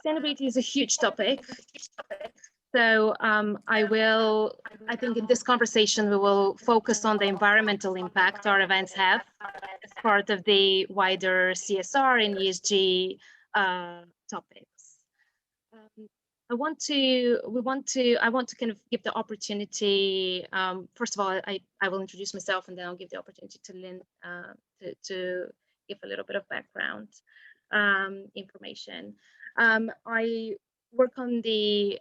sustainability is a huge topic. So I think in this conversation, we will focus on the environmental impact our events have as part of the wider CSR and ESG topics. I want to kind of give the opportunity. First of all, I will introduce myself, and then I'll give the opportunity to Lynn to give a little bit of background information. I work on the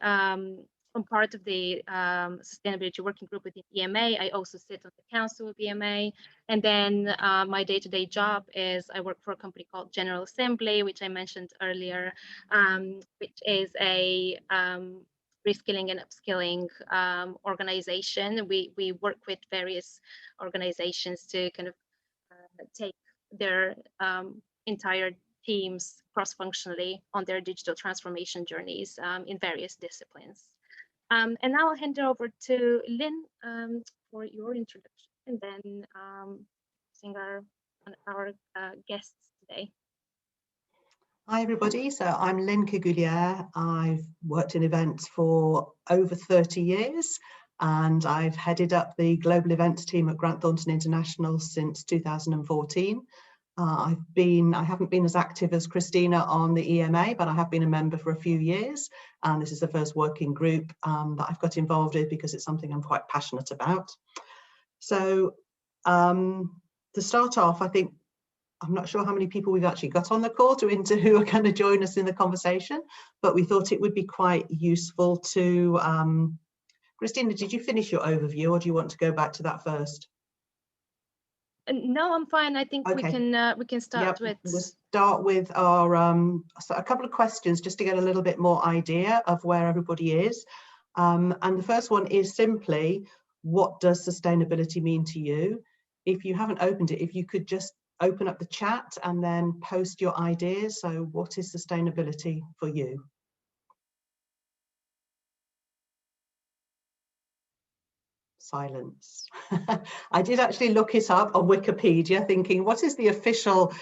on part of the sustainability working group within EMA. I also sit on the council of EMA, and then my day-to-day job is I work for a company called General Assembly, which I mentioned earlier, which is a reskilling and upskilling organization. We work with various organizations to kind of take their entire teams cross-functionally on their digital transformation journeys in various disciplines. And now I'll hand it over to Lynn for your introduction, and then seeing our guests today. Hi everybody, so I'm Lynn Cugulliere. I've worked in events for over 30 years and I've headed up the global events team at Grant Thornton International since 2014. I haven't been as active as Christina on the EMA, but I have been a member for a few years. And this is the first working group that I've got involved in because it's something I'm quite passionate about. So to start off, I think, I'm not sure how many people we've actually got on the call who are going to join us in the conversation, but we thought it would be quite useful to, Christina, did you finish your overview or do you want to go back to that first? No, I'm fine. I think okay. we can start with. We'll start with our a couple of questions just to get a little bit more idea of where everybody is. And the first one is simply, what does sustainability mean to you? If you haven't opened it, if you could just open up the chat and then post your ideas. So, what is sustainability for you? Silence. I did actually look it up on Wikipedia thinking, what is the official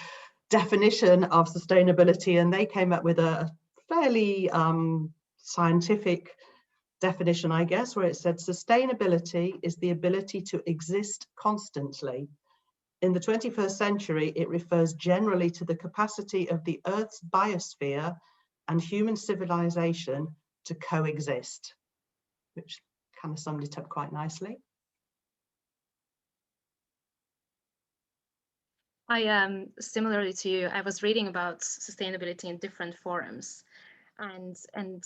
definition of sustainability? And they came up with a fairly scientific definition, I guess, where it said sustainability is the ability to exist constantly. In the 21st century, it refers generally to the capacity of the Earth's biosphere and human civilization to coexist, which kind of summed it up quite nicely. I similarly to you, I was reading about sustainability in different forums, and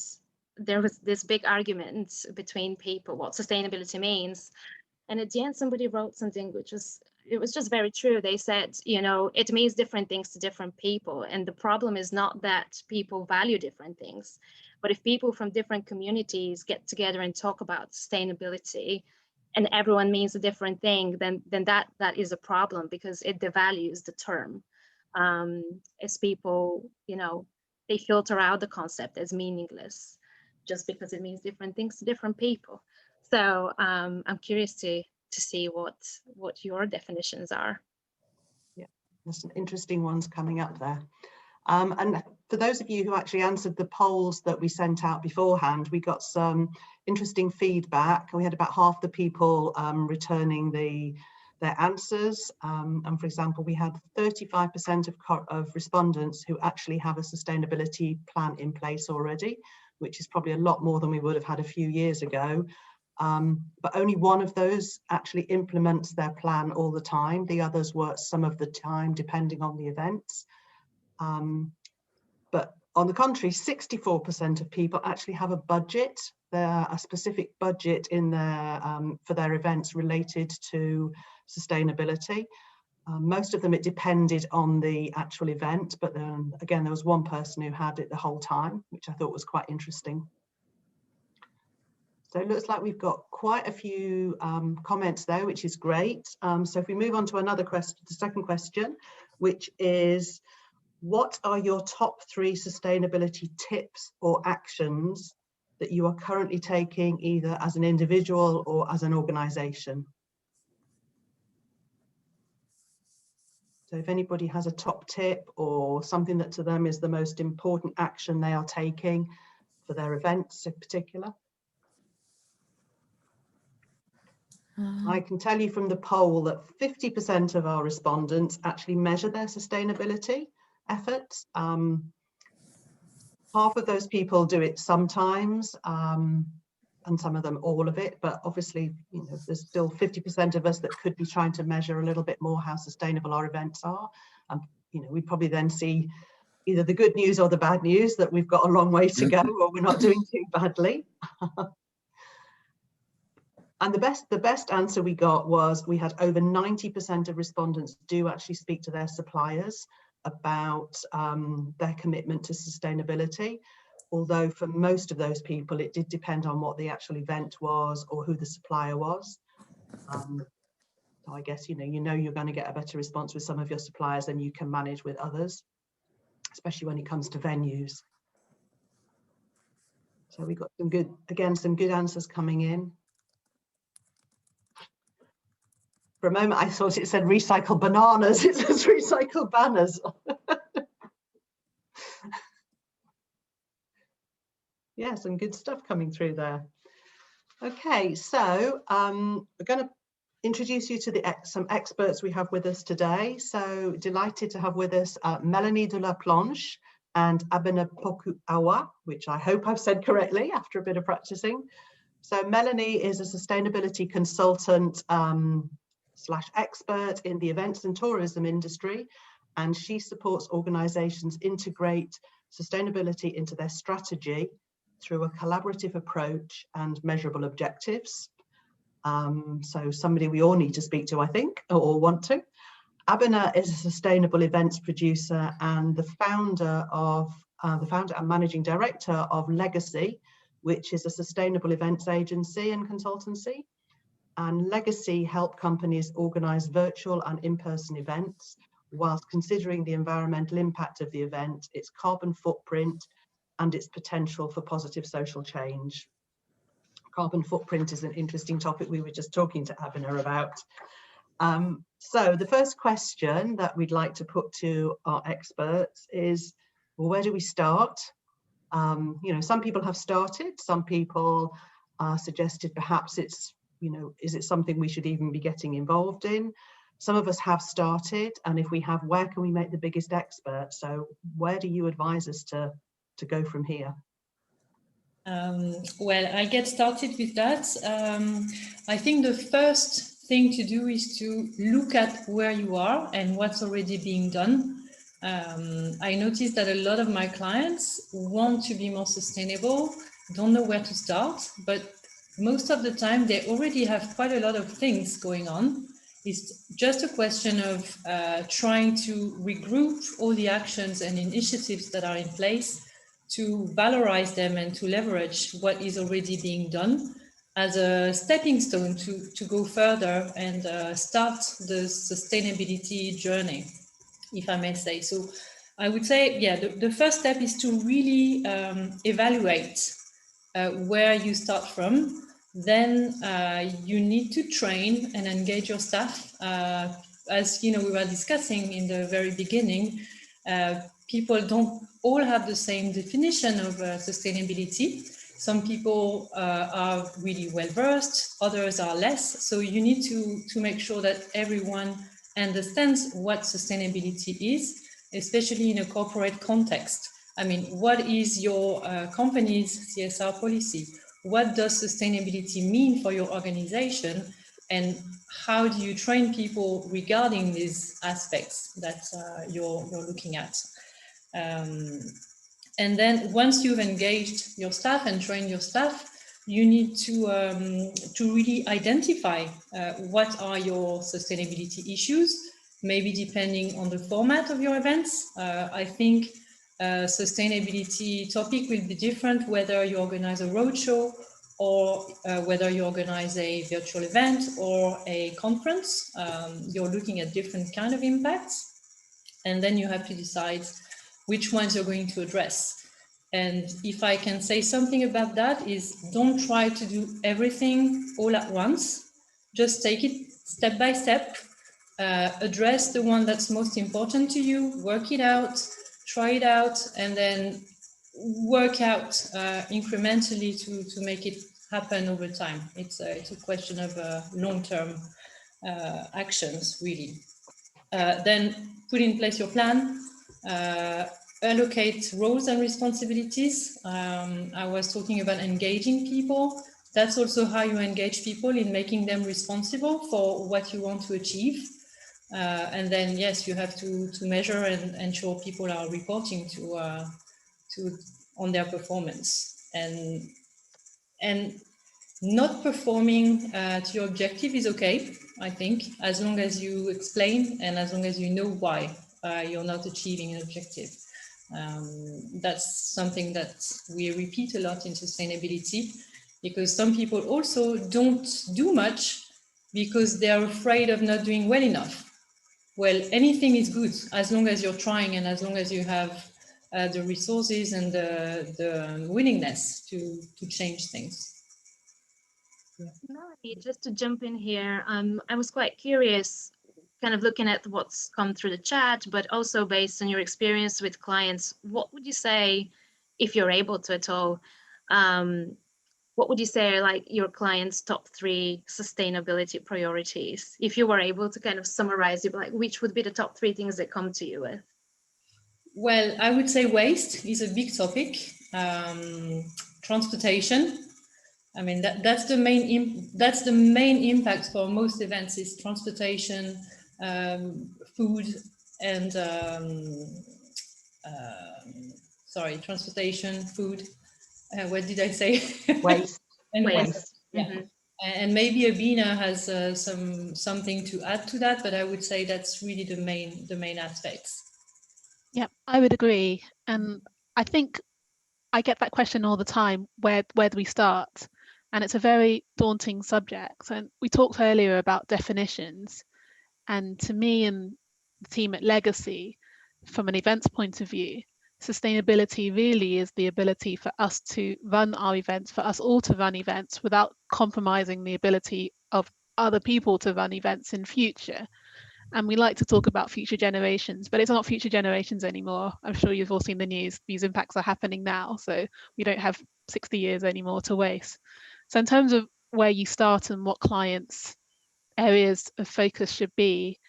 there was this big argument between people what sustainability means, and at the end somebody wrote something which was just very true. They said, you know, it means different things to different people, and the problem is not that people value different things, but if people from different communities get together and talk about sustainability and everyone means a different thing, then that is a problem because it devalues the term. As people, you know, they filter out the concept as meaningless just because it means different things to different people. So I'm curious to see what your definitions are. Yeah, there's some interesting ones coming up there. And for those of you who actually answered the polls that we sent out beforehand, we got some interesting feedback. We had about half the people returning their answers. And for example, we had 35% of respondents who actually have a sustainability plan in place already, which is probably a lot more than we would have had a few years ago. But only one of those actually implements their plan all the time. The others work some of the time, depending on the events. But on the contrary, 64% of people actually have a budget, a specific budget in their for their events related to sustainability. Most of them, it depended on the actual event, but then again, there was one person who had it the whole time, which I thought was quite interesting. So it looks like we've got quite a few comments there, which is great. So if we move on to another question, the second question, which is, what are your top 3 sustainability tips or actions that you are currently taking either as an individual or as an organization? So if anybody has a top tip or something that to them is the most important action they are taking for their events in particular. I can tell you from the poll that 50% of our respondents actually measure their sustainability efforts. Half of those people do it sometimes, and some of them all of it, but obviously, you know, there's still 50% of us that could be trying to measure a little bit more how sustainable our events are. You know, we probably then see either the good news or the bad news that we've got a long way to go, or we're not doing too badly. And the best answer we got was we had over 90% of respondents do actually speak to their suppliers about their commitment to sustainability. Although for most of those people, it did depend on what the actual event was or who the supplier was. So I guess, you know you're going to get a better response with some of your suppliers than you can manage with others, especially when it comes to venues. So we got some good answers coming in. For a moment, I thought it said recycle bananas. It says recycle banners. Yeah, some good stuff coming through there. Okay, so we're going to introduce you to some experts we have with us today. So delighted to have with us Melanie Delaplanche and Abena Poku-Awuah, which I hope I've said correctly after a bit of practicing. So Melanie is a sustainability consultant slash expert in the events and tourism industry, and she supports organisations integrate sustainability into their strategy through a collaborative approach and measurable objectives. So somebody we all need to speak to, I think, or want to. Abena is a sustainable events producer and the founder and managing director of Legacy, which is a sustainable events agency and consultancy. And Legacy help companies organise virtual and in-person events whilst considering the environmental impact of the event, its carbon footprint, and its potential for positive social change. Carbon footprint is an interesting topic we were just talking to Abena about. So the first question that we'd like to put to our experts is, well, where do we start? You know, some people have started, some people suggested perhaps it's, you know, is it something we should even be getting involved in? Some of us have started, and if we have, where can we make the biggest expert? So where do you advise us to go from here? Well, I get started with that. I think the first thing to do is to look at where you are and what's already being done. I noticed that a lot of my clients want to be more sustainable, don't know where to start, but most of the time they already have quite a lot of things going on. It's just a question of trying to regroup all the actions and initiatives that are in place to valorize them and to leverage what is already being done as a stepping stone to go further and start the sustainability journey, if I may say. So I would say, yeah, the first step is to really evaluate where you start from. Then you need to train and engage your staff. As you know, we were discussing in the very beginning, people don't all have the same definition of sustainability. Some people are really well versed, others are less. So you need to make sure that everyone understands what sustainability is, especially in a corporate context. I mean, what is your company's CSR policy? What does sustainability mean for your organization? And how do you train people regarding these aspects that you're looking at? And then once you've engaged your staff and trained your staff, you need to really identify what are your sustainability issues, maybe depending on the format of your events. I think sustainability topic will be different whether you organize a roadshow or whether you organize a virtual event or a conference. You're looking at different kind of impacts, and then you have to decide which ones you're going to address. And if I can say something about that is, don't try to do everything all at once. Just take it step by step. address the one that's most important to you, work it out, try it out, and then work out incrementally to make it happen over time. It's a question of long-term actions, really. Then put in place your plan, allocate roles and responsibilities. I was talking about engaging people. That's also how you engage people, in making them responsible for what you want to achieve. And then, yes, you have to measure and ensure people are reporting to on their performance. And not performing to your objective is okay, I think, as long as you explain and as long as you know why you're not achieving an objective. That's something that we repeat a lot in sustainability, because some people also don't do much because they're afraid of not doing well enough. Well, anything is good as long as you're trying and as long as you have the resources and the willingness to change things. Melanie, just to jump in here, I was quite curious, kind of looking at what's come through the chat, but also based on your experience with clients, what would you say, if you're able to at all, what would you say are like your clients' top 3 sustainability priorities? If you were able to kind of summarize it, like which would be the top 3 things that come to you with? Well, I would say waste is a big topic. Transportation. I mean, that's the main impact for most events, is transportation, food, and transportation, food. What did I say? Waste. And waste. Yeah. Mm-hmm. And maybe Abena has something to add to that, but I would say that's really the main aspects. Yeah, I would agree. And I think I get that question all the time, where do we start? And it's a very daunting subject. And we talked earlier about definitions. And to me and the team at Legacy, from an events point of view, sustainability really is the ability for us to run our events, for us all to run events without compromising the ability of other people to run events in future. And we like to talk about future generations, but it's not future generations anymore. I'm sure you've all seen the news. These impacts are happening now, so we don't have 60 years anymore to waste. So in terms of where you start and what clients' areas of focus should be,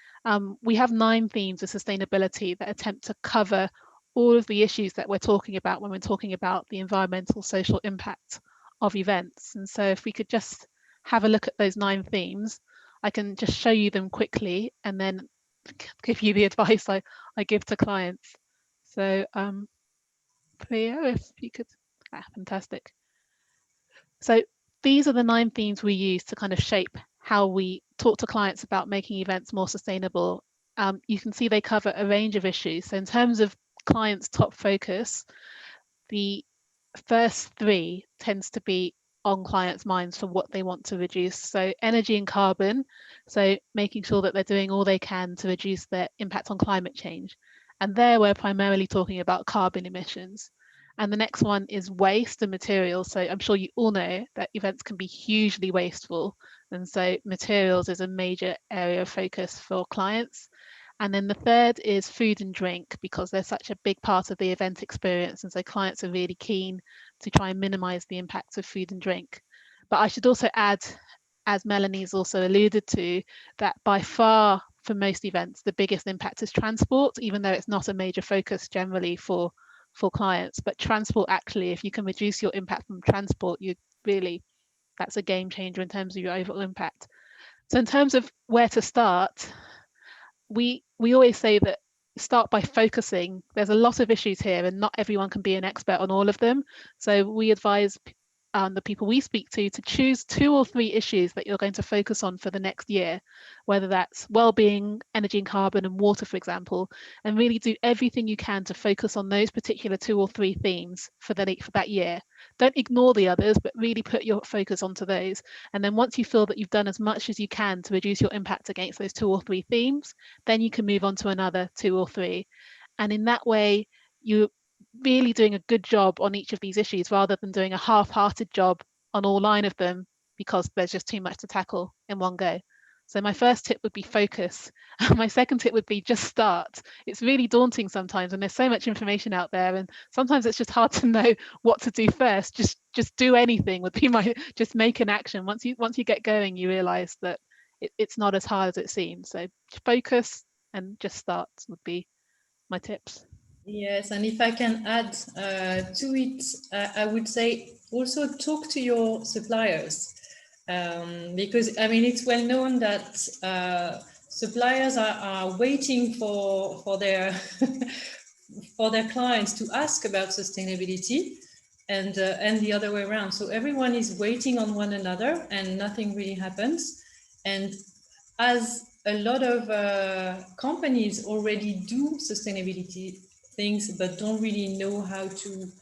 we have 9 themes of sustainability that attempt to cover all of the issues that we're talking about when we're talking about the environmental social impact of events. And so if we could just have a look at those 9 themes, I can just show you them quickly and then give you the advice I give to clients. So Priya, if you could, fantastic. So these are the 9 themes we use to kind of shape how we talk to clients about making events more sustainable. You can see they cover a range of issues. So in terms of clients' top focus, the first 3 tends to be on clients' minds for what they want to reduce. So energy and carbon, so making sure that they're doing all they can to reduce their impact on climate change. And there we're primarily talking about carbon emissions. And the next one is waste and materials. So I'm sure you all know that events can be hugely wasteful. And so materials is a major area of focus for clients. And then the third is food and drink, because they're such a big part of the event experience. And so clients are really keen to try and minimize the impacts of food and drink. But I should also add, as Melanie's also alluded to, that by far for most events, the biggest impact is transport, even though it's not a major focus generally for clients. But transport, actually, if you can reduce your impact from transport, that's a game changer in terms of your overall impact. So in terms of where to start, we always say that start by focusing. There's a lot of issues here and not everyone can be an expert on all of them. So we advise the people we speak to choose 2 or 3 issues that you're going to focus on for the next year, whether that's well-being, energy and carbon and water, for example, and really do everything you can to focus on those particular 2 or 3 themes for that year. Don't ignore the others, but really put your focus onto those. And then once you feel that you've done as much as you can to reduce your impact against those 2 or 3 themes, then you can move on to another 2 or 3. And in that way, you really doing a good job on each of these issues rather than doing a half-hearted job on all 9 of them because there's just too much to tackle in one go. So my first tip would be focus. My second tip would be just start. It's really daunting sometimes, and there's so much information out there, and sometimes it's just hard to know what to do first. Just do anything would be my, just make an action. Once you get going, you realize that it's not as hard as it seems. So focus and just start would be my tips. Yes, and if I can add to it, I would say also talk to your suppliers, because I mean it's well known that suppliers are waiting for their for their clients to ask about sustainability, and the other way around. So everyone is waiting on one another, and nothing really happens. And as a lot of companies already do sustainability things but don't really know how to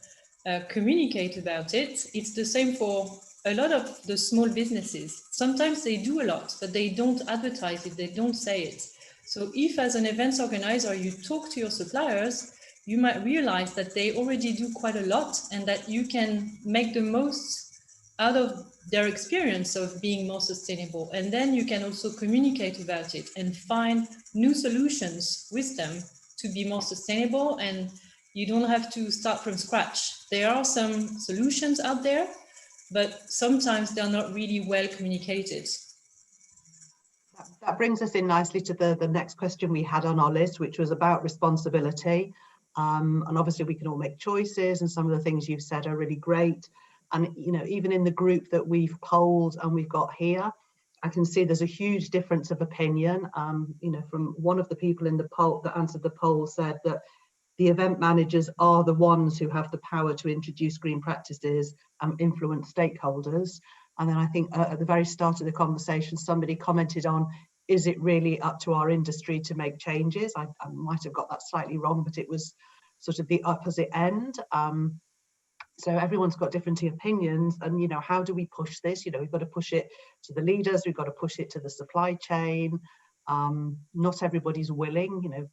communicate about it, it's the same for a lot of the small businesses. Sometimes they do a lot, but they don't advertise it, they don't say it. So if as an events organizer you talk to your suppliers, you might realize that they already do quite a lot and that you can make the most out of their experience of being more sustainable. And then you can also communicate about it and find new solutions with them to be more sustainable, and you don't have to start from scratch. There are some solutions out there, but sometimes they're not really well communicated. That brings us in nicely to the next question we had on our list, which was about responsibility. And obviously we can all make choices, and some of the things you've said are really great. And you know, even in the group that we've polled and we've got here, I can see there's a huge difference of opinion. You know, from one of the people in the poll that answered the poll said that the event managers are the ones who have the power to introduce green practices and influence stakeholders. And then I think at the very start of the conversation, somebody commented on, is it really up to our industry to make changes? I might have got that slightly wrong, but it was sort of the opposite end. So everyone's got different opinions, and you know, how do we push this? You know, we've got to push it to the leaders, we've got to push it to the supply chain. Not everybody's willing, you know.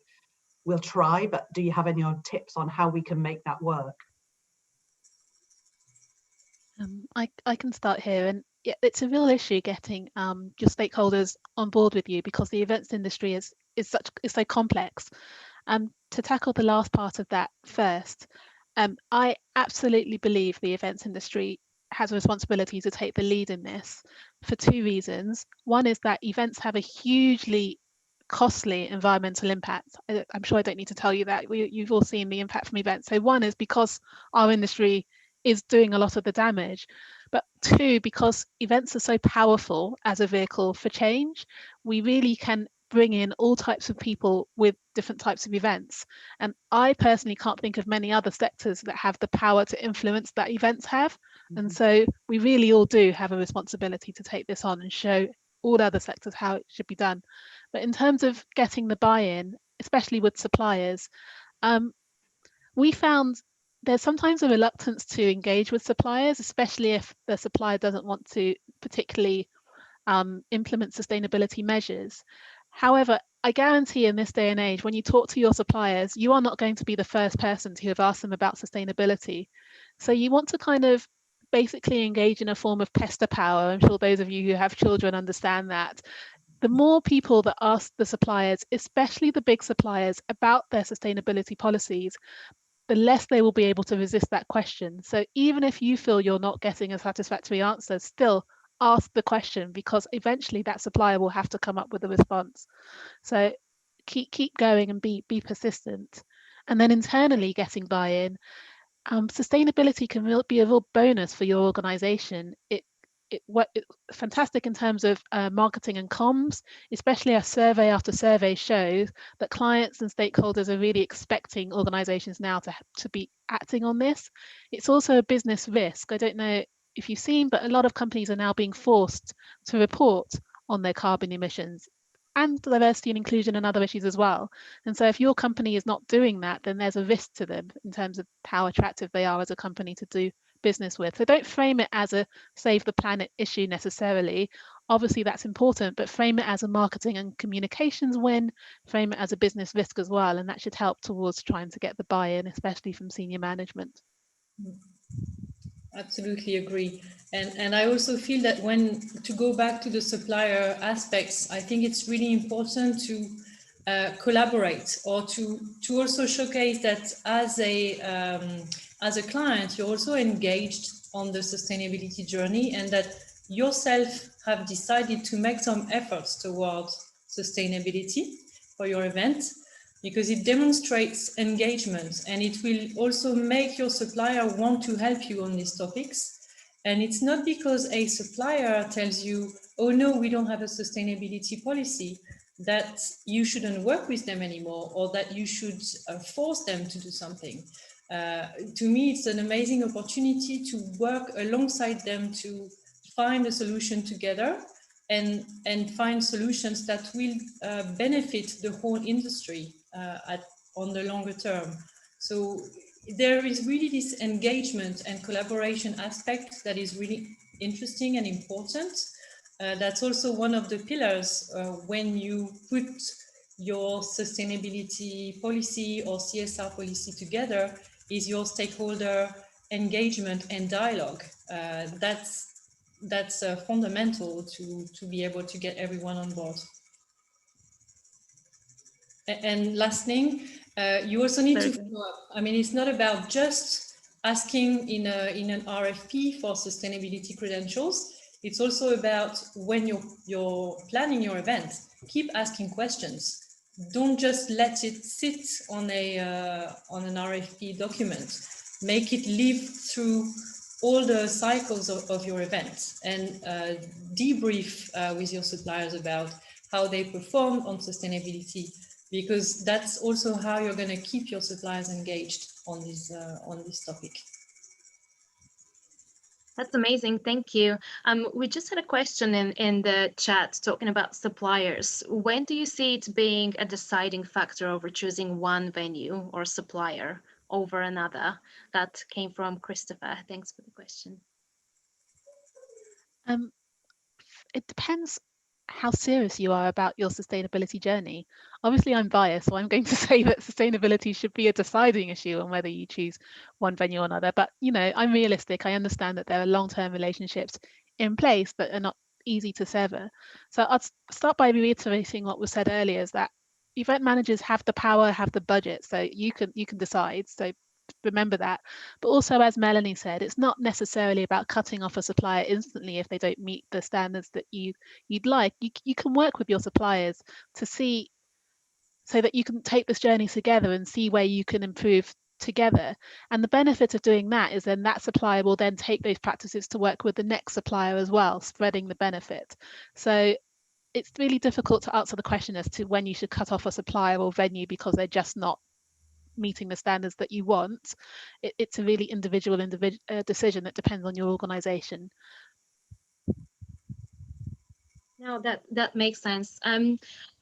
We'll try, but do you have any tips on how we can make that work? I can start here, and yeah, it's a real issue getting your stakeholders on board with you, because the events industry is so complex. To tackle the last part of that first, I absolutely believe the events industry has a responsibility to take the lead in this for two reasons. One is that events have a hugely costly environmental impact. I'm sure I don't need to tell you that. You've all seen the impact from events. So one is because our industry is doing a lot of the damage, but two, because events are so powerful as a vehicle for change, we really can bring in all types of people with different types of events. And I personally can't think of many other sectors that have the power to influence that events have. And so we really all do have a responsibility to take this on and show all other sectors how it should be done. But in terms of getting the buy-in, especially with suppliers, we found there's sometimes a reluctance to engage with suppliers, especially if the supplier doesn't want to particularly implement sustainability measures. However, I guarantee in this day and age, when you talk to your suppliers, you are not going to be the first person to have asked them about sustainability. So you want to kind of basically engage in a form of pester power. I'm sure those of you who have children understand that. The more people that ask the suppliers, especially the big suppliers, about their sustainability policies, the less they will be able to resist that question. So even if you feel you're not getting a satisfactory answer, still ask the question, because eventually that supplier will have to come up with a response. So keep going and be persistent. And then internally getting buy-in. Sustainability can be a real bonus for your organization. It's fantastic in terms of marketing and comms, especially as survey after survey shows that clients and stakeholders are really expecting organizations now to be acting on this. It's also a business risk. I don't know if you've seen, but a lot of companies are now being forced to report on their carbon emissions, and diversity and inclusion and other issues as well. And so if your company is not doing that, then there's a risk to them in terms of how attractive they are as a company to do business with. So don't frame it as a save the planet issue necessarily. Obviously that's important, but frame it as a marketing and communications win, frame it as a business risk as well, and that should help towards trying to get the buy-in, especially from senior management. Absolutely agree. And I also feel that when, to go back to the supplier aspects, I think it's really important to collaborate, or to also showcase that as a client, you're also engaged on the sustainability journey, and that yourself have decided to make some efforts towards sustainability for your event, because it demonstrates engagement, and it will also make your supplier want to help you on these topics. And it's not because a supplier tells you, oh no, we don't have a sustainability policy, that you shouldn't work with them anymore, or that you should force them to do something. To me, it's an amazing opportunity to work alongside them to find a solution together, and find solutions that will benefit the whole industry on the longer term. So there is really this engagement and collaboration aspect that is really interesting and important. That's also one of the pillars when you put your sustainability policy or CSR policy together, is your stakeholder engagement and dialogue. That's fundamental to be able to get everyone on board. And last thing, you also need to follow up. I mean, it's not about just asking in an RFP for sustainability credentials. It's also about when you're planning your event, keep asking questions. Don't just let it sit on an RFP document. Make it live through all the cycles of your event, and debrief with your suppliers about how they perform on sustainability, because that's also how you're going to keep your suppliers engaged on this topic. That's amazing. Thank you. We just had a question in the chat talking about suppliers. When do you see it being a deciding factor over choosing one venue or supplier over another? That came from Christopher. Thanks for the question. It depends how serious you are about your sustainability journey. Obviously, I'm biased, so I'm going to say that sustainability should be a deciding issue on whether you choose one venue or another. But, you know, I'm realistic. I understand that there are long-term relationships in place that are not easy to sever. So I'll start by reiterating what was said earlier, is that event managers have the power, have the budget, so you can decide. So remember that. But also, as Melanie said, it's not necessarily about cutting off a supplier instantly if they don't meet the standards that you'd like. You can work with your suppliers to see, so that you can take this journey together and see where you can improve together. And the benefit of doing that is then that supplier will then take those practices to work with the next supplier as well, spreading the benefit. So it's really difficult to answer the question as to when you should cut off a supplier or venue because they're just not meeting the standards that you want. It's a really individual decision that depends on your organization. No, that makes sense.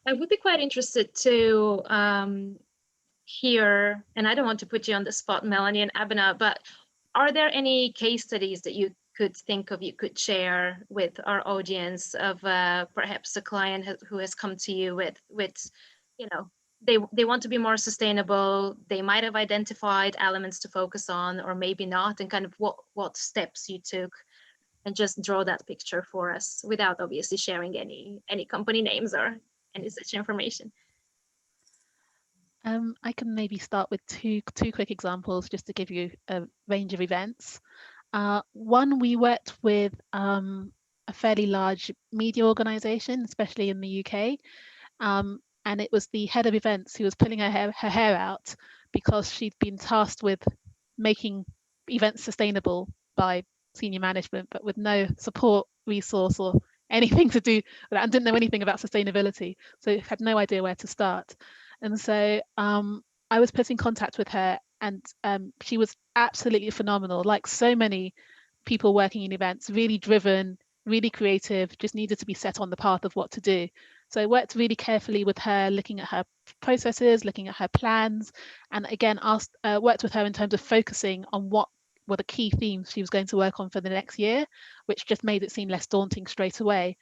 I would be quite interested to hear, and I don't want to put you on the spot, Melanie and Abena, but are there any case studies that you could think of, you could share with our audience of perhaps a client who has come to you with, you know, they want to be more sustainable, they might have identified elements to focus on, or maybe not, and kind of what steps you took, and just draw that picture for us without obviously sharing any company names or any such information. I can maybe start with two quick examples just to give you a range of events. One, we worked with a fairly large media organization, especially in the UK, and it was the head of events who was pulling her hair out because she'd been tasked with making events sustainable by senior management, but with no support resource or anything to do with that, and didn't know anything about sustainability, so had no idea where to start. And so I was put in contact with her, and she was absolutely phenomenal, like so many people working in events, really driven, really creative, just needed to be set on the path of what to do. So I worked really carefully with her, looking at her processes, looking at her plans, and again worked with her in terms of focusing on what were the key themes she was going to work on for the next year, which just made it seem less daunting straight away.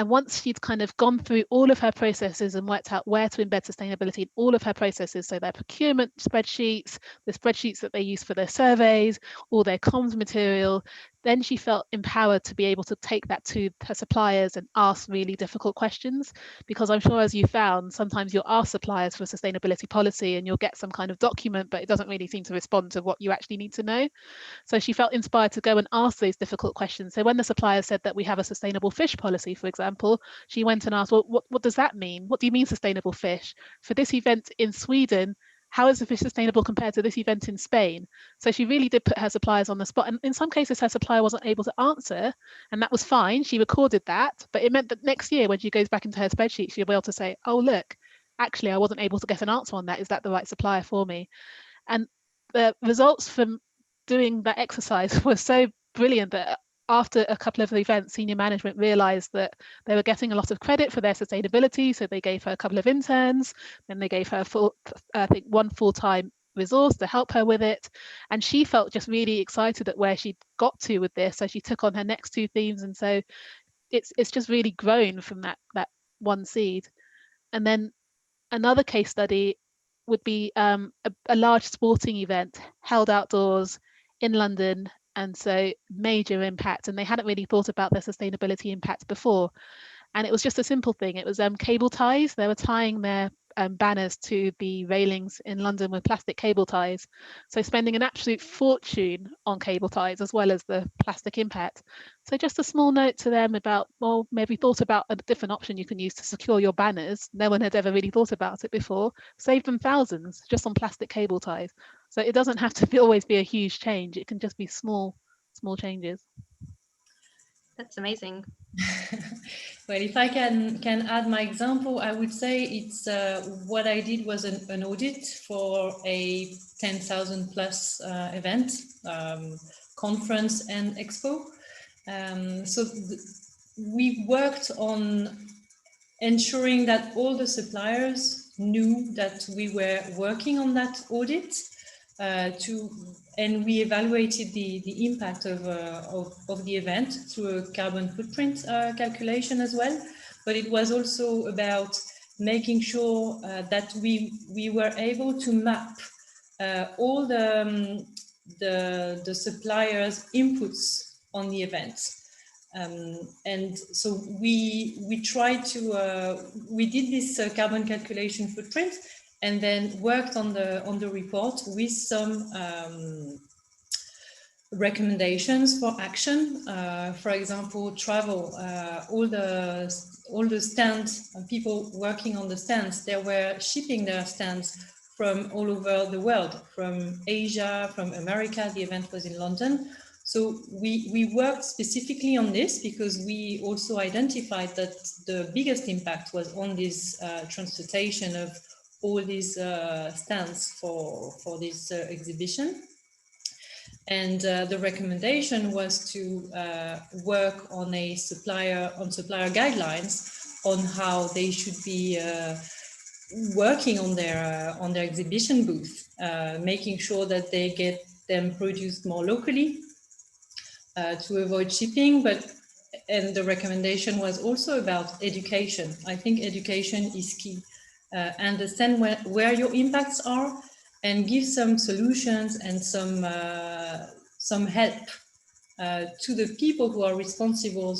And once she'd kind of gone through all of her processes and worked out where to embed sustainability in all of her processes, so their procurement spreadsheets, the spreadsheets that they use for their surveys, all their comms material, then she felt empowered to be able to take that to her suppliers and ask really difficult questions. Because I'm sure, as you found, sometimes you'll ask suppliers for sustainability policy and you'll get some kind of document, but it doesn't really seem to respond to what you actually need to know. So she felt inspired to go and ask those difficult questions. So when the supplier said that we have a sustainable fish policy, for example, she went and asked, well, what does that mean? What do you mean sustainable fish? For this event in Sweden, how is the fish sustainable compared to this event in Spain? So she really did put her suppliers on the spot. And in some cases, her supplier wasn't able to answer, and that was fine. She recorded that, but it meant that next year, when she goes back into her spreadsheet, she'll be able to say, oh, look, actually, I wasn't able to get an answer on that. Is that the right supplier for me? And the results from doing that exercise was so brilliant that after a couple of events, senior management realized that they were getting a lot of credit for their sustainability. So they gave her a couple of interns, then they gave her I think one full-time resource to help her with it. And she felt just really excited at where she'd got to with this. So she took on her next two themes. And so it's just really grown from that one seed. And then another case study would be a large sporting event held outdoors in London, and so major impact, and they hadn't really thought about their sustainability impact before. And it was just a simple thing. It was cable ties. They were tying their banners to the railings in London with plastic cable ties. So spending an absolute fortune on cable ties as well as the plastic impact. So just a small note to them about, well, maybe thought about a different option you can use to secure your banners. No one had ever really thought about it before. Save them thousands just on plastic cable ties. So it doesn't have to always be a huge change. It can just be small changes. That's amazing. Well, if I can add my example, I would say it's what I did was an audit for a 10,000 plus event, conference and expo. So we worked on ensuring that all the suppliers knew that we were working on that audit, and we evaluated the impact of the event through a carbon footprint calculation as well. But it was also about making sure that we were able to map all the suppliers' inputs on the event. And so we tried to we did this carbon calculation footprint, and then worked on the report with some recommendations for action. For example, travel. All the stands and people working on the stands, they were shipping their stands from all over the world, from Asia, from America. The event was in London. So we worked specifically on this because we also identified that the biggest impact was on this transportation of all these stands for this exhibition. And the recommendation was to work on supplier guidelines on how they should be working on their exhibition booth, making sure that they get them produced more locally to avoid shipping. And the recommendation was also about education. I think education is key. Understand where your impacts are, and give some solutions and some help to the people who are responsible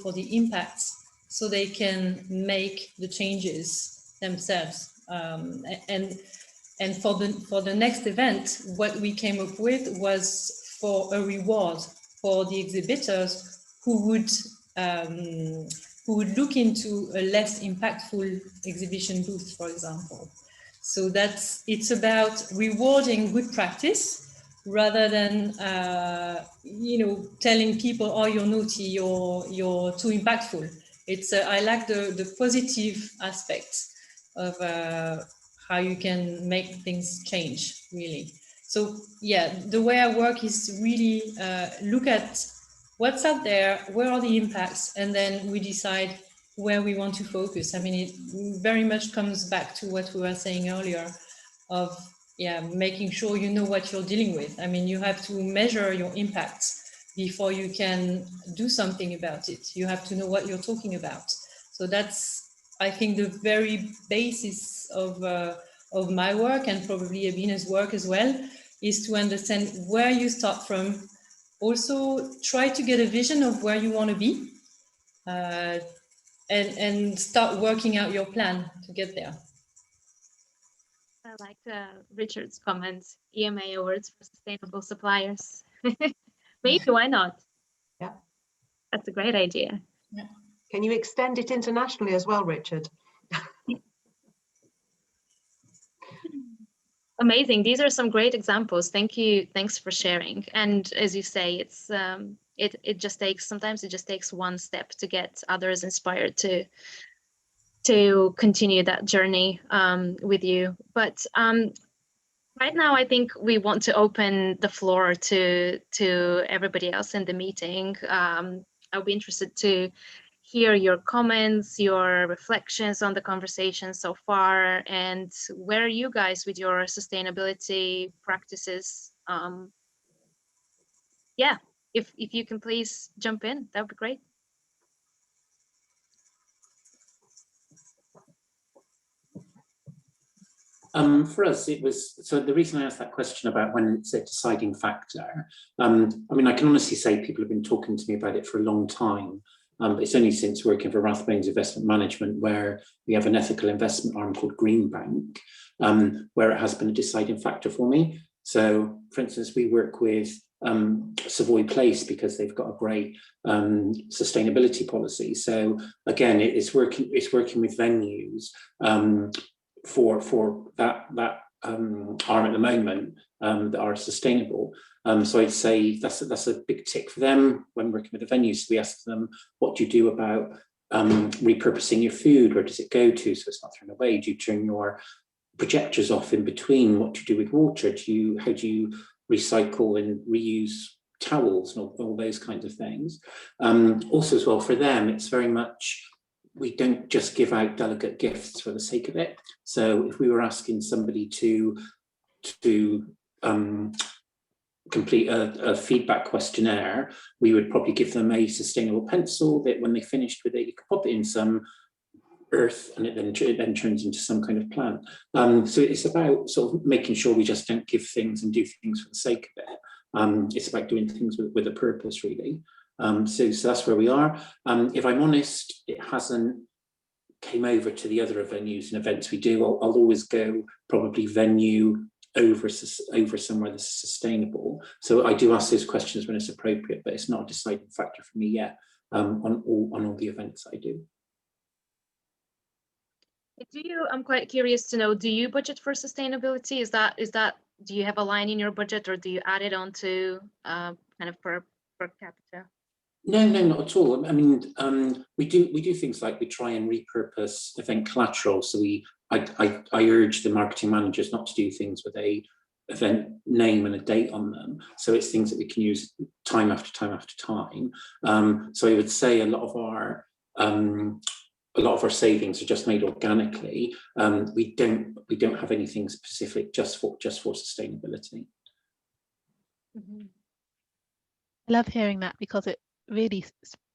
for the impacts, so they can make the changes themselves. And for the next event, what we came up with was for a reward for the exhibitors who would look into a less impactful exhibition booth, for example. So it's about rewarding good practice rather than telling people, oh, you're naughty, you're too impactful. It's I like the positive aspects of how you can make things change, really. So yeah, the way I work is really look at what's out there, where are the impacts, and then we decide where we want to focus. I mean, it very much comes back to what we were saying earlier of making sure you know what you're dealing with. I mean, you have to measure your impacts, before you can do something about it. You have to know what you're talking about. So that's, I think, the very basis of my work, and probably Abena's work as well, is to understand where you start from. Also try to get a vision of where you want to be, and start working out your plan to get there. I like Richard's comment, EMA awards for sustainable suppliers. Maybe, why not? Yeah. That's a great idea. Yeah. Can you extend it internationally as well, Richard? Amazing. These are some great examples. Thank you. Thanks for sharing. And as you say, it's it just takes, sometimes it just takes one step to get others inspired to continue that journey with you. But right now, I think we want to open the floor to everybody else in the meeting. I'll be interested to hear your comments, your reflections on the conversation so far, and where are you guys with your sustainability practices? Yeah, if you can please jump in, that would be great. For us, it was, so the reason I asked that question about when it's a deciding factor, I mean, I can honestly say people have been talking to me about it for a long time. But it's only since working for Rathbones Investment Management, where we have an ethical investment arm called Greenbank, where it has been a deciding factor for me. So, for instance, we work with Savoy Place because they've got a great sustainability policy. So again, it's working with venues for that arm at the moment that are sustainable. So I'd say that's a big tick for them when working with the venues. So we ask them, what do you do about repurposing your food? Where does it go to so it's not thrown away? Do you turn your projectors off in between? What do you do with water? How do you recycle and reuse towels and all those kinds of things? Also as well, for them, it's very much, we don't just give out delegate gifts for the sake of it. So if we were asking somebody to complete a feedback questionnaire, we would probably give them a sustainable pencil that when they finished with it, you could pop it in some earth and it then turns into some kind of plant. So it's about sort of making sure we just don't give things and do things for the sake of it. It's about doing things with a purpose, really. So that's where we are. If I'm honest, it hasn't came over to the other venues and events we do. I'll always go probably venue over somewhere that's sustainable. So I do ask those questions when it's appropriate, but it's not a deciding factor for me yet on all the events I do. I'm quite curious to know, do you budget for sustainability? Is that do you have a line in your budget, or do you add it onto kind of per capita? No, not at all. I mean, we do things like we try and repurpose event collateral. So I urge the marketing managers not to do things with a event name and a date on them. So it's things that we can use time after time after time. So I would say a lot of our savings are just made organically. We don't have anything specific just for sustainability. Mm-hmm. I love hearing that, because it really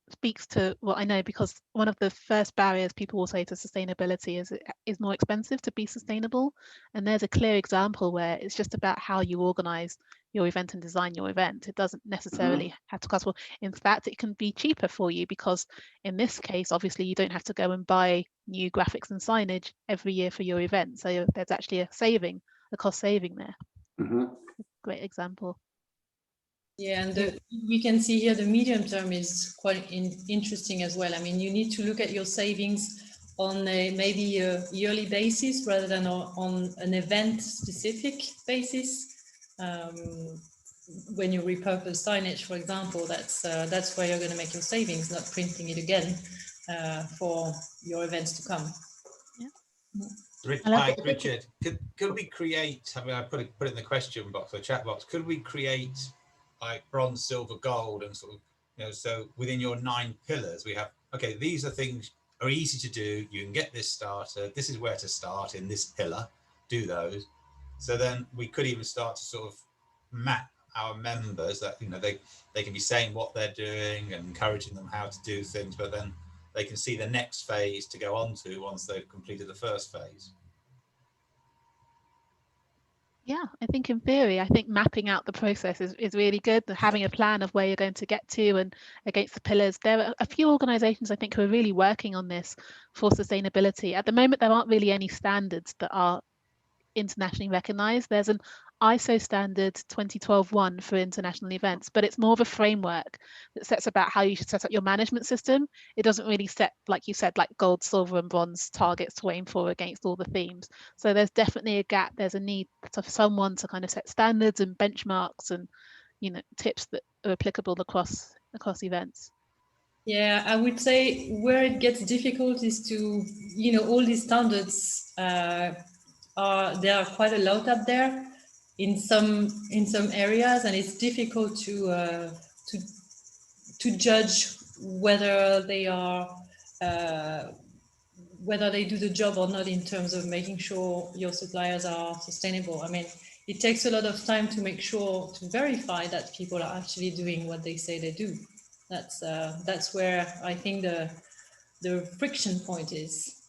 speaks to what I know, because one of the first barriers people will say to sustainability is it is more expensive to be sustainable. And there's a clear example where it's just about how you organize your event and design your event. It doesn't necessarily have to cost more. In fact, it can be cheaper for you, because in this case, obviously, you don't have to go and buy new graphics and signage every year for your event. So there's actually a cost saving there. Great example. Yeah, and we can see here the medium term is quite interesting as well. I mean, you need to look at your savings on maybe a yearly basis rather than on an event-specific basis. When you repurpose signage, for example, that's where you're going to make your savings, not printing it again for your events to come. Yeah. Hi, Richard. Could we create? I mean, I put it in the question box or chat box. Could we create like bronze, silver, gold, and sort of, so within your 9 pillars, we have, okay, these are things are easy to do. You can get this started. This is where to start in this pillar. Do those. So then we could even start to sort of map our members that, you know, they can be saying what they're doing and encouraging them how to do things, but then they can see the next phase to go on to once they've completed the first phase. Yeah, I think in theory, I think mapping out the process is really good. Having a plan of where you're going to get to and against the pillars. There are a few organisations I think who are really working on this for sustainability. At the moment, there aren't really any standards that are internationally recognised. There's an ISO standard 2012-1 for international events, but it's more of a framework that sets about how you should set up your management system. It doesn't really set, like you said, like gold, silver and bronze targets to aim for against all the themes. So there's definitely a gap. There's a need for someone to kind of set standards and benchmarks and, you know, tips that are applicable across events. Yeah, I would say where it gets difficult is to, you know, all these standards there are quite a lot up there in some areas, and it's difficult to judge whether they are whether they do the job or not in terms of making sure your suppliers are sustainable. I mean, it takes a lot of time to make sure to verify that people are actually doing what they say they do. That's where I think the friction point is.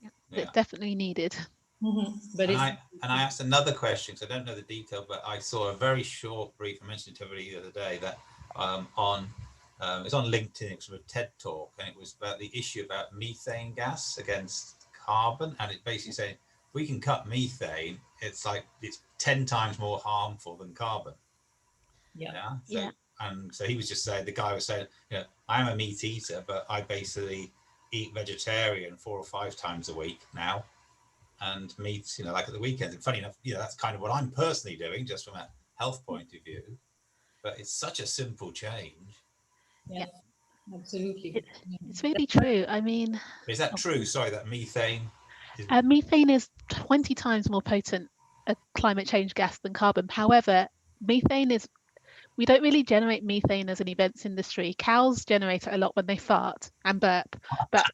Yeah. It's definitely needed. Mm-hmm. But I asked another question, because I don't know the detail, but I saw a very short brief. I mentioned it to everybody the other day that it's on LinkedIn. It was a TED talk, and it was about the issue about methane gas against carbon, and it basically saying if we can cut methane, it's 10 times more harmful than carbon. Yeah. And so he was just saying, the guy was saying, you know, I'm a meat eater, but I basically eat vegetarian 4 or 5 times a week now. And meat, you know, like at the weekends. And funny enough, you know, that's kind of what I'm personally doing, just from a health point of view. But it's such a simple change. Yeah, absolutely. It's really true. I mean, Is that true? Sorry, that methane. Methane is 20 times more potent a climate change gas than carbon. However, we don't really generate methane as an events industry. Cows generate it a lot when they fart and burp. But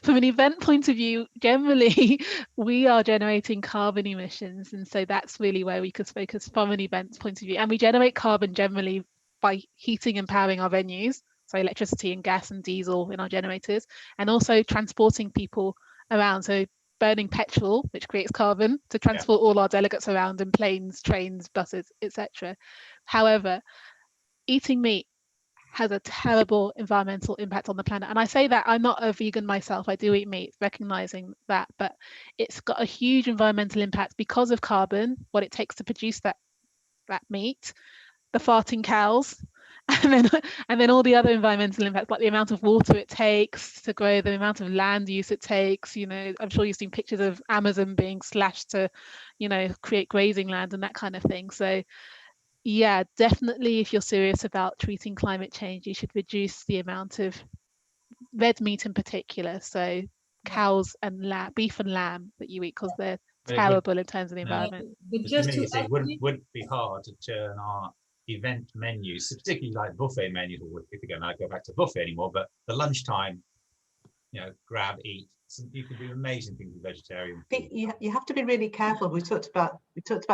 from an event point of view, generally, we are generating carbon emissions. And so that's really where we could focus from an events point of view. And we generate carbon generally by heating and powering our venues. So electricity and gas and diesel in our generators, and also transporting people around. So burning petrol, which creates carbon, to transport all our delegates around in planes, trains, buses, etc. However, eating meat has a terrible environmental impact on the planet. And I say that I'm not a vegan myself. I do eat meat, recognizing that, but it's got a huge environmental impact because of carbon, what it takes to produce that meat, the farting cows, and then all the other environmental impacts, like the amount of water it takes to grow, the amount of land use it takes. You know, I'm sure you've seen pictures of Amazon being slashed to, you know, create grazing land and that kind of thing. So yeah, definitely, if you're serious about treating climate change, you should reduce the amount of red meat in particular. So cows and beef and lamb that you eat, because they're terrible in terms of the environment. But just to it wouldn't be hard to turn our event menus, particularly like buffet menus, or if you're going to go back to buffet anymore, but the lunchtime, you know, grab, eat. You can do amazing things with vegetarian food. You have to be really careful. We talked about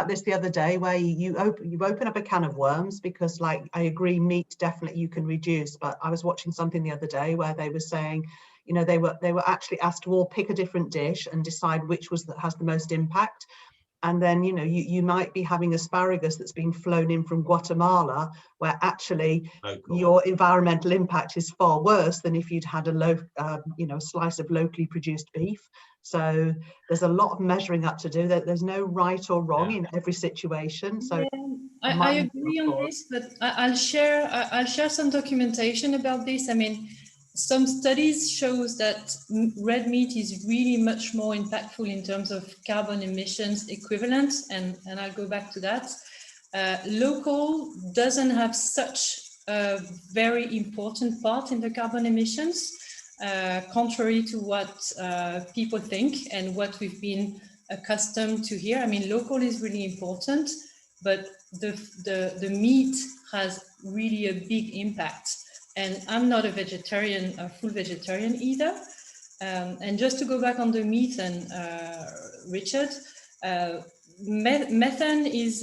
this the other day, where you open up a can of worms, because, like, I agree, meat definitely you can reduce, but I was watching something the other day where they were saying, you know, they were actually asked to all pick a different dish and decide which has the most impact. And then, you know, you might be having asparagus that's been flown in from Guatemala, where actually your environmental impact is far worse than if you'd had a slice of locally produced beef. So there's a lot of measuring up to do. There's no right or wrong in every situation. So I agree on this, but I'll share some documentation about this. I mean, some studies shows that red meat is really much more impactful in terms of carbon emissions equivalent, and I'll go back to that. Local doesn't have such a very important part in the carbon emissions, contrary to what people think and what we've been accustomed to here. I mean, local is really important, but the meat has really a big impact. And I'm not a full vegetarian either. And just to go back on the meat, and Richard, methane is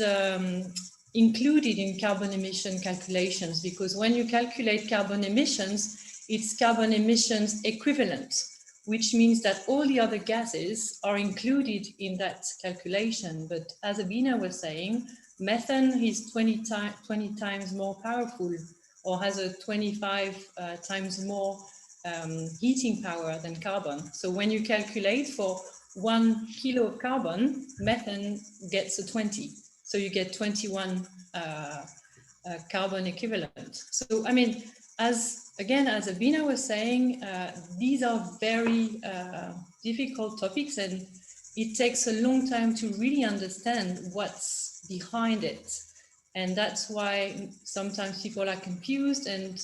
included in carbon emission calculations, because when you calculate carbon emissions, it's carbon emissions equivalent, which means that all the other gases are included in that calculation. But as Abena was saying, methane is 20 times more powerful, or has a 25 times more heating power than carbon. So when you calculate for 1 kilo of carbon, methane gets a 20. So you get 21 carbon equivalent. So, I mean, as Abena was saying, these are very difficult topics, and it takes a long time to really understand what's behind it. And that's why sometimes people are confused, and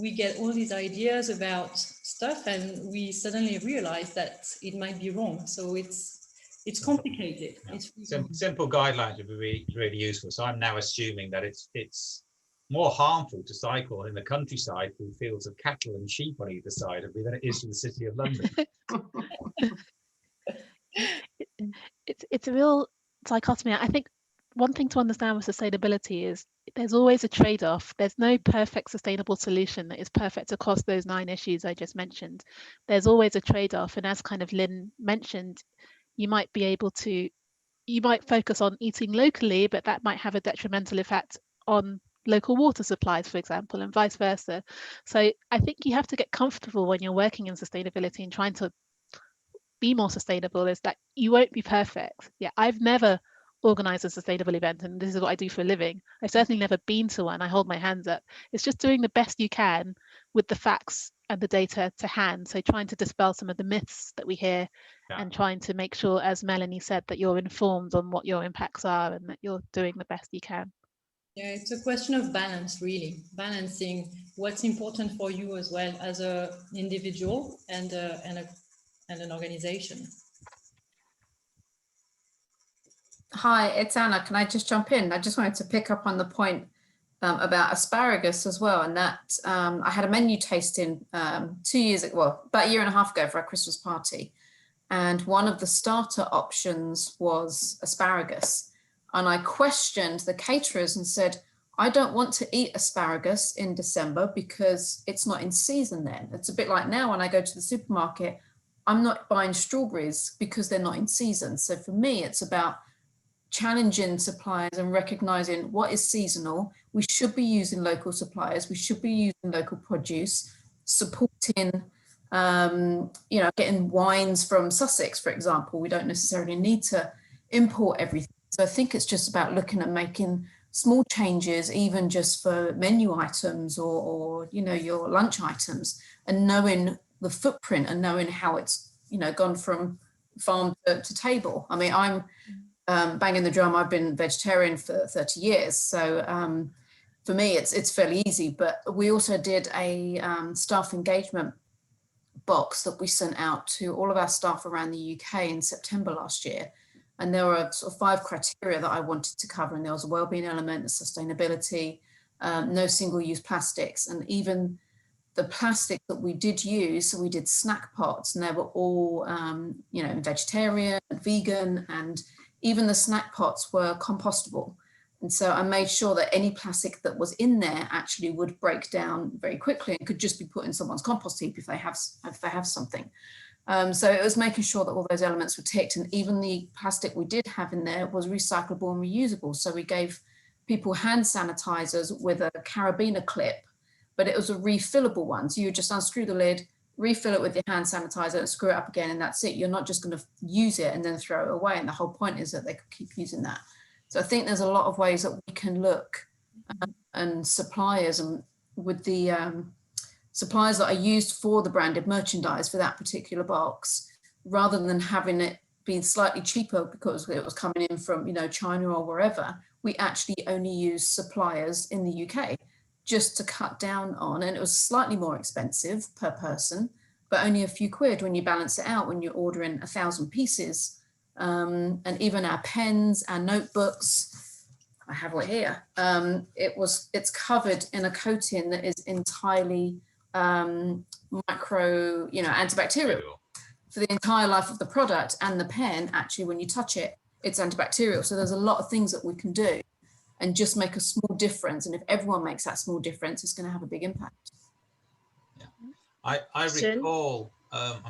we get all these ideas about stuff, and we suddenly realize that it might be wrong. So it's complicated. Yeah. It's simple guidelines would be really useful. So I'm now assuming that it's more harmful to cycle in the countryside through fields of cattle and sheep on either side of me than it is to the city of London. It's a real dichotomy. I think one thing to understand with sustainability is there's always a trade-off. There's no perfect sustainable solution that is perfect across those 9 issues I just mentioned. There's always a trade-off, and as kind of Lynn mentioned, you might focus on eating locally, but that might have a detrimental effect on local water supplies, for example, and vice versa. So I think you have to get comfortable when you're working in sustainability and trying to be more sustainable, is that you won't be perfect. Yeah, I've never organized a sustainable event, and this is what I do for a living. I've certainly never been to one. I hold my hands up. It's just doing the best you can with the facts and the data to hand. So trying to dispel some of the myths that we hear, and trying to make sure, as Melanie said, that you're informed on what your impacts are and that you're doing the best you can. Yeah, it's a question of balance, really. Balancing what's important for you as well as an individual and an organization. Hi, it's Anna. Can I just jump in? I just wanted to pick up on the point about asparagus as well, and that I had a menu tasting 2 years ago, well, about a year and a half ago for our Christmas party, and one of the starter options was asparagus. And I questioned the caterers and said, I don't want to eat asparagus in December because it's not in season then. It's a bit like now when I go to the supermarket, I'm not buying strawberries because they're not in season. So for me, it's about challenging suppliers and recognizing what is seasonal. We should be using local suppliers. We should be using local produce, supporting, getting wines from Sussex, for example. We don't necessarily need to import everything. So I think it's just about looking at making small changes, even just for menu items or your lunch items, and knowing the footprint and knowing how it's, gone from farm to table. I mean, I'm banging the drum. I've been vegetarian for 30 years. So for me, it's fairly easy. But we also did a staff engagement box that we sent out to all of our staff around the UK in September last year. And there were sort of 5 criteria that I wanted to cover. And there was a wellbeing element, the sustainability, no single-use plastics, and even the plastic that we did use. So we did snack pots, and they were all, vegetarian and vegan, and even the snack pots were compostable. And so I made sure that any plastic that was in there actually would break down very quickly and could just be put in someone's compost heap if they have something. So it was making sure that all those elements were ticked, and even the plastic we did have in there was recyclable and reusable. So we gave people hand sanitizers with a carabiner clip, but it was a refillable one. So you just unscrew the lid, refill it with your hand sanitizer and screw it up again, and that's it. You're not just going to use it and then throw it away. And the whole point is that they could keep using that. So I think there's a lot of ways that we can look and suppliers, and with the suppliers that are used for the branded merchandise for that particular box, rather than having it be slightly cheaper because it was coming in from China or wherever, we actually only use suppliers in the UK just to cut down on, and it was slightly more expensive per person, but only a few quid when you balance it out when you're ordering 1,000 pieces. And even our pens, our notebooks, I have it here. It's covered in a coating that is entirely antibacterial for the entire life of the product. And the pen, actually, when you touch it, it's antibacterial. So there's a lot of things that we can do. and just make a small difference. And if everyone makes that small difference, it's going to have a big impact. Yeah, I recall,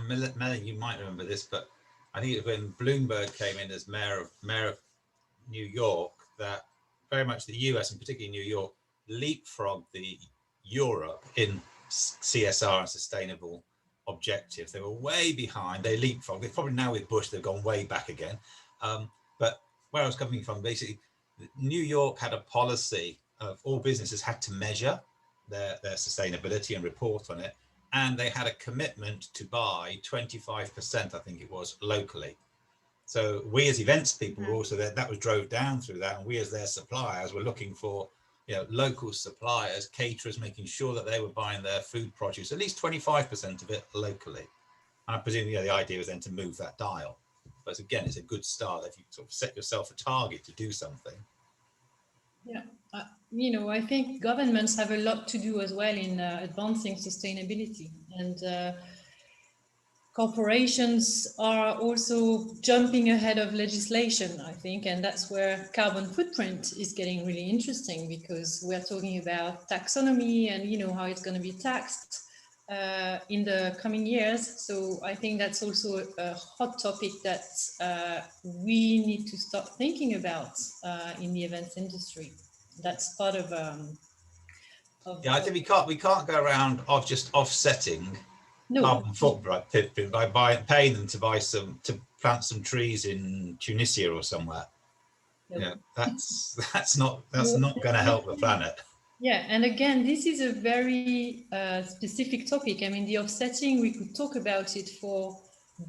Melanie, you might remember this, but I think it was when Bloomberg came in as mayor of New York, that very much the US and particularly New York leapfrogged the Europe in CSR and sustainable objectives. They were way behind. They leapfrogged. They're probably now with Bush, they've gone way back again. But where I was coming from, basically, New York had a policy of all businesses had to measure their sustainability and report on it. And they had a commitment to buy 25%, I think it was, locally. So we as events people were also there, that was drove down through that. And we as their suppliers were looking for, you know, local suppliers, caterers, making sure that they were buying their food produce, at least 25% of it locally. And I presume, you know, the idea was then to move that dial. But again, it's a good start if you sort of set yourself a target to do something. Yeah, you know, I think governments have a lot to do as well in advancing sustainability, and corporations are also jumping ahead of legislation, I think, and that's where carbon footprint is getting really interesting, because we're talking about taxonomy and, you know, how it's going to be taxed in the coming years. So I think that's also a hot topic that we need to start thinking about in the events industry. That's part of yeah, I think we can't go around of just offsetting carbon footprint by paying them to plant some trees in Tunisia or somewhere. No. Yeah, that's not going to help the planet. Yeah, and again, this is a very specific topic. I mean, the offsetting, we could talk about it for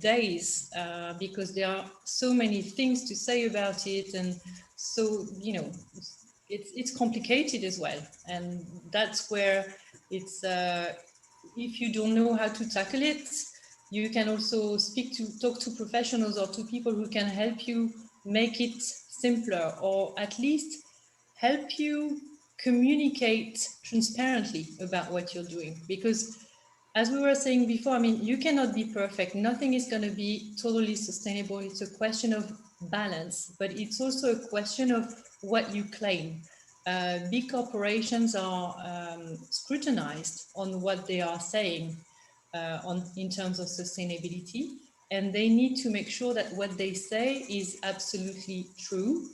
days because there are so many things to say about it, and so, you know, it's complicated as well. And that's where it's if you don't know how to tackle it, you can also talk to professionals or to people who can help you make it simpler, or at least help you communicate transparently about what you're doing. Because as we were saying before, I mean, you cannot be perfect. Nothing is going to be totally sustainable. It's a question of balance, but it's also a question of what you claim. Big corporations are scrutinized on what they are saying in terms of sustainability, and they need to make sure that what they say is absolutely true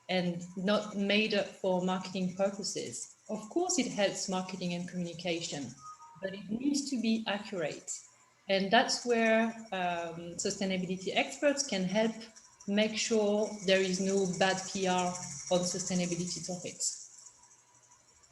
and not made up for marketing purposes. Of course, it helps marketing and communication, but it needs to be accurate. And that's where sustainability experts can help make sure there is no bad PR on sustainability topics.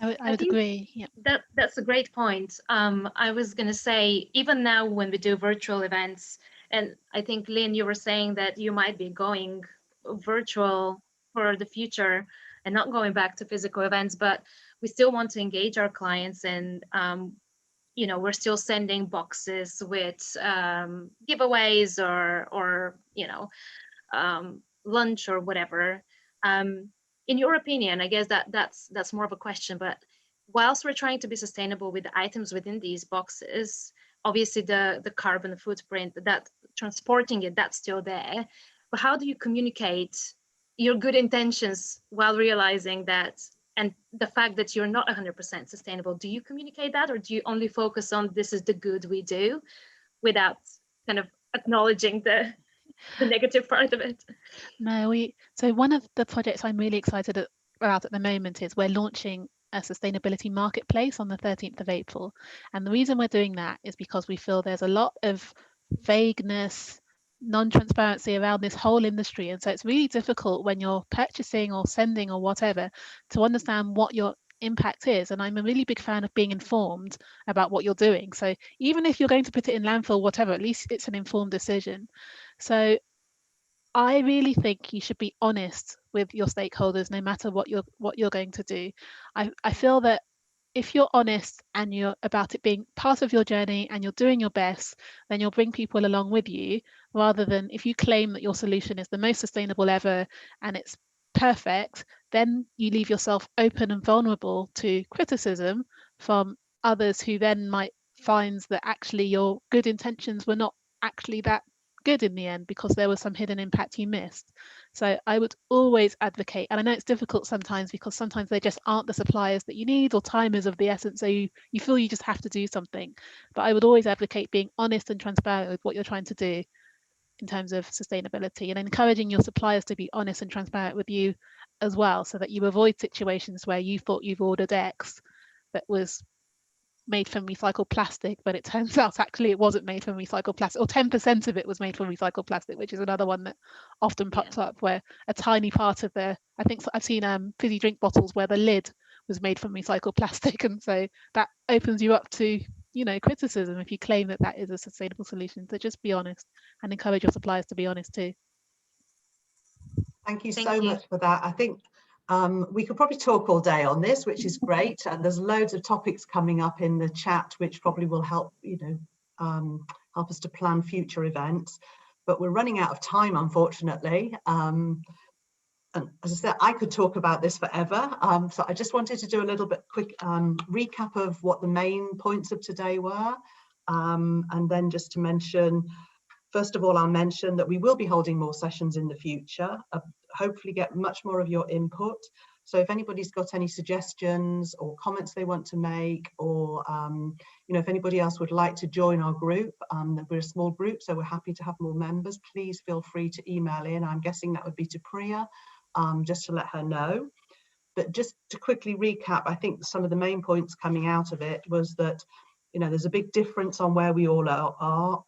I would agree. Yeah, that's a great point. I was going to say, even now when we do virtual events, and I think, Lynn, you were saying that you might be going virtual for the future and not going back to physical events, but we still want to engage our clients, and you know, we're still sending boxes with giveaways or you know, lunch or whatever. In your opinion, I guess that's more of a question, but whilst we're trying to be sustainable with the items within these boxes, obviously the carbon footprint, that transporting it, that's still there. But how do you communicate your good intentions while realizing that, and the fact that you're not 100% sustainable? Do you communicate that, or do you only focus on this is the good we do without kind of acknowledging the negative part of it? No, so one of the projects I'm really excited about at the moment is we're launching a sustainability marketplace on the 13th of April. And the reason we're doing that is because we feel there's a lot of vagueness, non-transparency around this whole industry. And so it's really difficult when you're purchasing or sending or whatever to understand what your impact is. And I'm a really big fan of being informed about what you're doing. So even if you're going to put it in landfill, whatever, at least it's an informed decision. So I really think you should be honest with your stakeholders, no matter what you're going to do. I feel that if you're honest and you're about it being part of your journey and you're doing your best, then you'll bring people along with you, rather than if you claim that your solution is the most sustainable ever and it's perfect, then you leave yourself open and vulnerable to criticism from others who then might find that actually your good intentions were not actually that good in the end because there was some hidden impact you missed. So I would always advocate, and I know it's difficult sometimes because sometimes they just aren't the suppliers that you need, or time is of the essence, so you feel you just have to do something. But I would always advocate being honest and transparent with what you're trying to do in terms of sustainability, and encouraging your suppliers to be honest and transparent with you as well, so that you avoid situations where you thought you've ordered X that was made from recycled plastic, but it turns out actually it wasn't made from recycled plastic, or 10% of it was made from recycled plastic, which is another one that often pops up, where a tiny part of the, I think I've seen fizzy drink bottles where the lid was made from recycled plastic, and so that opens you up to, you know, criticism if you claim that that is a sustainable solution. So just be honest and encourage your suppliers to be honest too. Thank you so much for that. I think we could probably talk all day on this, which is great, and there's loads of topics coming up in the chat which probably will help, you know, help us to plan future events, but we're running out of time, unfortunately. And as I said, I could talk about this forever, so I just wanted to do a little bit quick recap of what the main points of today were, and then just to mention, first of all, I'll mention that we will be holding more sessions in the future, hopefully get much more of your input. So if anybody's got any suggestions or comments they want to make, or you know, if anybody else would like to join our group, we're a small group, so we're happy to have more members, please feel free to email in. I'm guessing that would be to Priya, just to let her know. But just to quickly recap, I think some of the main points coming out of it was that, you know, there's a big difference on where we all are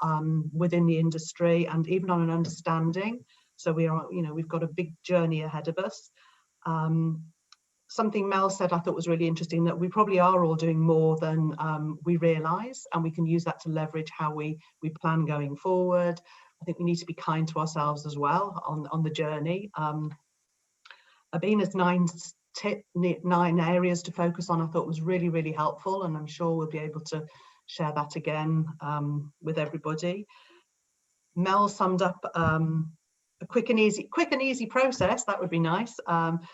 within the industry, and even on an understanding. So we are, you know, we've got a big journey ahead of us. Something Mel said I thought was really interesting, that we probably are all doing more than we realise, and we can use that to leverage how we plan going forward. I think we need to be kind to ourselves as well on the journey. Abena's 9 areas to focus on I thought was really, really helpful, and I'm sure we'll be able to share that again with everybody. Mel summed up a quick and easy process. That would be nice.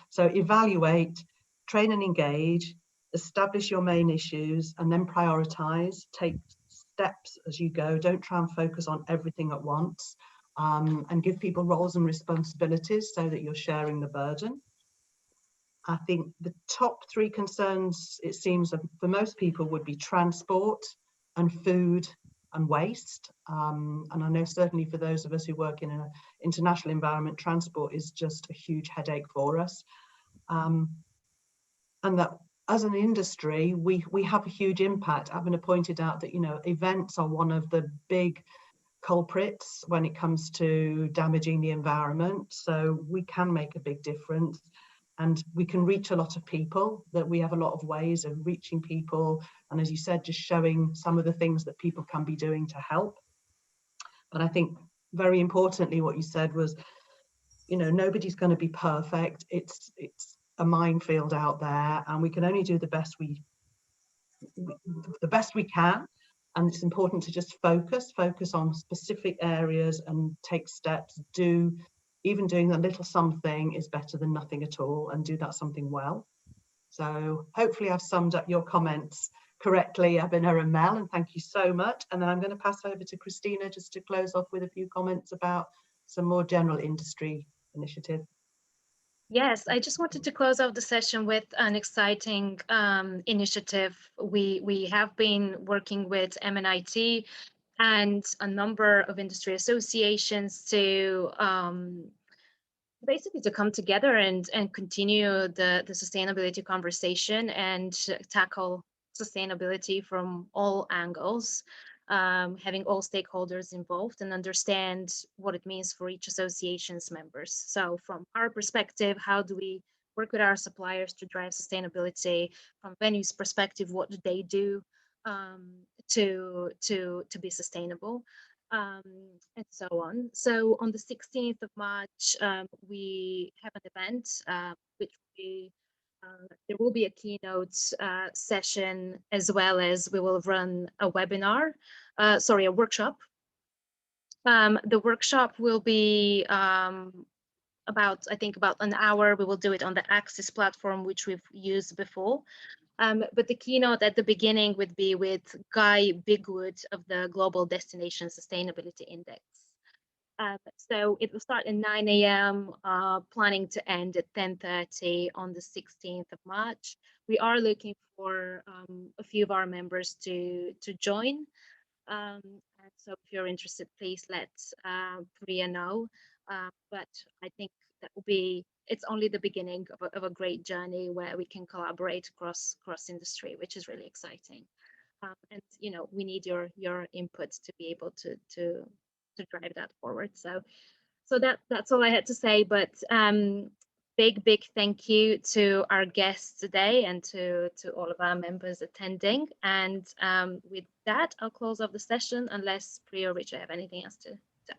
So evaluate, train and engage, establish your main issues, and then prioritize. Take steps as you go. Don't try and focus on everything at once, and give people roles and responsibilities so that you're sharing the burden. I think the top 3 concerns, it seems, for most people would be transport and food and waste. And I know certainly for those of us who work in an international environment, transport is just a huge headache for us. And that as an industry, we have a huge impact. Abena pointed out that, you know, events are one of the big culprits when it comes to damaging the environment. So we can make a big difference. And we can reach a lot of people, that we have a lot of ways of reaching people. And as you said, just showing some of the things that people can be doing to help. But I think very importantly, what you said was, you know, nobody's going to be perfect. It's a minefield out there, and we can only do the best we can. And it's important to just focus on specific areas and take steps. Even doing a little something is better than nothing at all, and do that something well. So hopefully I've summed up your comments correctly, Abena and Mel, and thank you so much. And then I'm going to pass over to Christina just to close off with a few comments about some more general industry initiative. Yes, I just wanted to close out the session with an exciting initiative. We have been working with MNIT and a number of industry associations to basically to come together and continue the sustainability conversation and tackle sustainability from all angles, having all stakeholders involved and understand what it means for each association's members. So from our perspective, how do we work with our suppliers to drive sustainability? From Venue's perspective, what do they do to be sustainable? And so on. So on the 16th of March, we have an event, which there will be a keynote session, as well as we will run a webinar, a workshop. The workshop will be about an hour. We will do it on the Axis platform, which we've used before. But the keynote at the beginning would be with Guy Bigwood of the Global Destination Sustainability Index. So it will start at 9 a.m., planning to end at 10:30 on the 16th of March. We are looking for a few of our members to join. And so if you're interested, please let Priya know. But I think that will be, it's only the beginning of a great journey where we can collaborate cross industry, which is really exciting. And you know, we need your input to be able to drive that forward. So that's all I had to say. But big thank you to our guests today and to all of our members attending. And with that, I'll close off the session unless Priya or Richard have anything else to add.